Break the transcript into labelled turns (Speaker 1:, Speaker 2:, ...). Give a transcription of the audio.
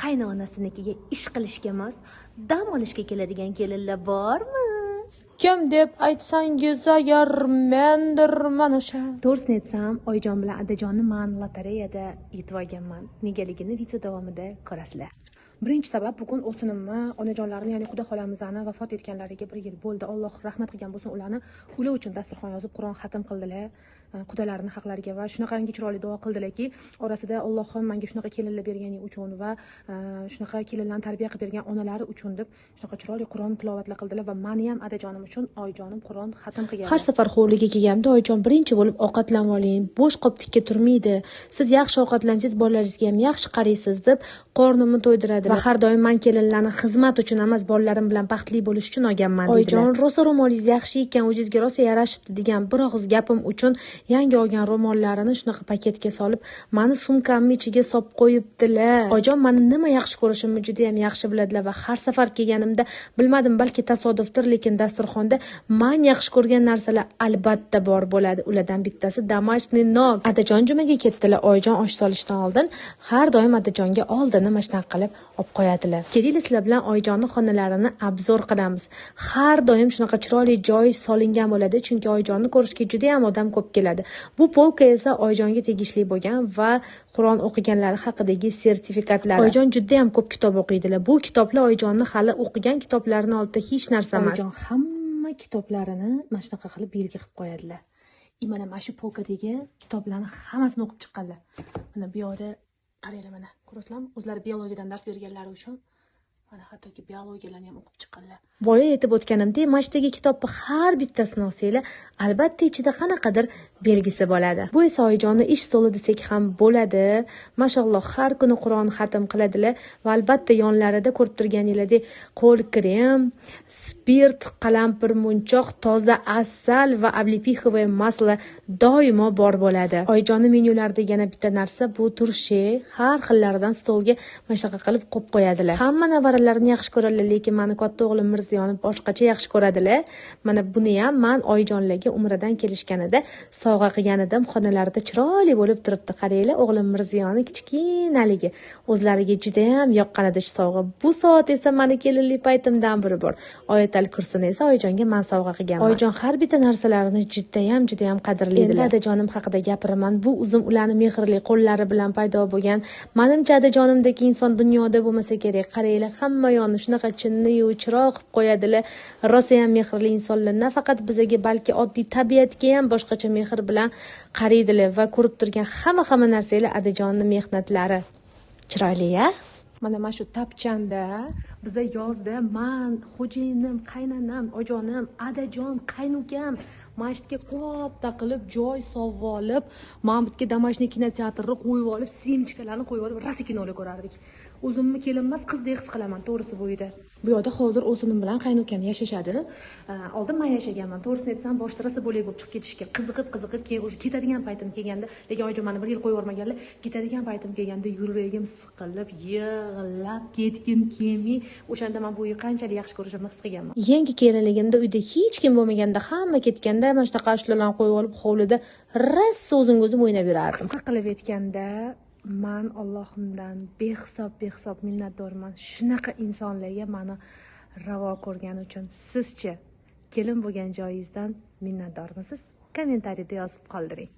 Speaker 1: qaynonasinikiga ish qilishga emas, dam olishga keladigan kelinlar bormi?
Speaker 2: Kim deb aytsangiz agar mendirman o'sha.
Speaker 1: To'g'risini aytsam, Oyijon bilan Adajonni men lotereyada yutib olganman. Negaligini video davomida ko'rasizlar. Birinchi sabab, bugun o'sinimni, onajonlarini, ya'ni Xudo xolamizani vafot etganlariga 1 yil bo'ldi. Alloh rahmat qilgan bo'lsin ularni. Ular uchun dasturxon yozib, Qur'on xatm qildilar. Qudalarini haqlariga va shunaqangi chiroyli duo qildilarki, orasida Allohim menga shunaqa kelinlar bergani uchun va shunaqa kelinlarni tarbiya qilib bergan onalari uchun deb shunaqa chiroyli Qur'on tilovatlar qildilar va meni ham Adajonim uchun Oyijonim Qur'on xatm qilgan.
Speaker 2: Har safar hovliga kelganimda Oyijon birinchi bo'lib ovqatlanib oling, bo'sh qoptikka turmaydi. Siz yaxshi ovqatlansangiz bolalaringizga ham yaxshi qaraysiz deb qornimni to'ydiradi va har doim men kelinlarni xizmat uchun emas, bolalarim bilan baxtli bo'lish uchun olganman deydilar. Oyijon, rosa ro'molingiz yaxshi ekan, o'zingizga rosa yarashibdi degan bir og'iz gapim uchun yangi olgan ro'mollarini shunaqa paketga solib, meni sumkamni ichiga solib qo'yibdilar. Oyijon meni nima yaxshi ko'rishimni juda ham yaxshi biladilar va har safar kelganimda bilmadim, balki tasodifdir, lekin dasturxonda men yaxshi ko'rgan narsalar albatta bor bo'ladi. Ulardan bittasi домашний nog. Adajon jumaga ketdilar. Oyijon osh solishdan oldin har doim Adajonga oldin mana shunaqa qilib olib qo'yadilar. Keling sizlar bilan Oyijonning xonalarini obzor qilamiz. Har doim shunaqa chiroyli joy solingan bo'ladi, chunki Oyijonni ko'rishga juda ham odam ko'p keladi. Bu polka esa Oyijonga tegishli bo'lgan va Qur'on o'qiganlari haqidagi sertifikatlar. Oyijon juda ham ko'p kitob o'qiydilar. Bu kitoblar Oyijonni hali o'qigan kitoblarini oldida hech narsa emas. Oyijon hamma kitoblarini mana shunaqa qilib belgi qilib qo'yadilar. Mana shu polkadagi kitoblarni hammasini o'qib chiqqanlar. Mana bu yerda qaranglar, mana ko'rasizlarmi? O'zlari biologiyadan dars berganlari uchun mana hattoki biologiyalarni ham o'qib chiqqanlar. Boya aytib o'tganimdek, mashdagi kitobni har bittasini olsanglar, albatta ichida qanaqadir belgisi bo'ladi. Bu esa Oyijonni ish stoli desak ham bo'ladi. Mashalloh, har kuni Qur'on xatm qiladilar va albatta yonlarida ko'rib turganingizdek qo'l krem, spirt, qalampir munchoq, toza asal va облепиховое maslo doimo bor bo'ladi. Oyijonni menyularidagi yana bitta narsa bu turshi, har xillaridan stolga mana shunaqa qilib qo'yib qo'yadilar. Hamma nevaralarini yaxshi ko'radilar, lekin meni katta o'g'lim Mirziyonni boshqacha yaxshi ko'radilar. Mana buni ham men Oyijonlarga umradan kelishganida sovg'a qilgan edim. Xonalarida chiroyli bo'lib turibdi. Qaranglar, o'g'lim Mirziyonni kichkinaligi o'zlariga juda ham yoqqan edi shu sovg'a. Bu soat esa meni kelinlik paytimdan biri bor. Oyatal kursini esa Oyijonga men sovg'a qilganman. Oyijon har bitta narsalarini juda ham qadrlaydilar. Endi Adajonim haqida gapiraman. Bu uzum ularning mehrli qo'llari bilan paydo bo'lgan. Menimcha Adajonimdagi inson dunyoda bo'lmasa kerak. Qaranglar, hamma yonni shunaqa chinni-yu chiroq qilib qo'yadilar. Rosa ham mehrli insonlar, nafaqat bizga, balki oddiy tabiatga ham boshqacha mehr bilan qaraydilar va ko'rib turgan hamma narsalar Adajonning mehnatlari. Chiroyli-a? Mana shu tapchanda biza yozda men, xo'jayinim, qaynanam, ojonim, Adajon, qaynukam masjidga katta qilib joy sovib olib, Mamutga домашний kinoteatrni qo'yib olib, semchkalarni qo'yib olib, rosa kinolar ko'rardik. O'zimni kelin emas, qizdek his qilaman, to'g'risi bu yerda. Bu yerda hozir o'zinim bilan qaynukam yashashadi. Oldin men yashaganman. To'g'risini aytsam, boshida rosa bo'lak bo'lib chiqib ketishga qiziqib keyin o'sha ketadigan paytim kelganda, lekin Oyijon meni 1 yil qo'yib yubormaganlar, ketadigan paytim kelganda yuragim siqilib, yig'lab ketgim kelmay, o'shanda men bu yerni qanchalik yaxshi ko'rishimni his qilganman. Yangi kelinligimda uyda hech kim bo'lmaganda, hamma ketganda mana shunaqa ashulalarni qo'yib olib, hovlida rosa o'zim o'ynab yurardim. Qisqa qilib aytganda, men Allohimdan behisob minnatdorman. Shunaqa insonlarga meni ravo ko'rgani uchun. Sizchi kelin bo'lgan joyingizdan minnatdormisiz? Kommentariyada yozib qoldiring.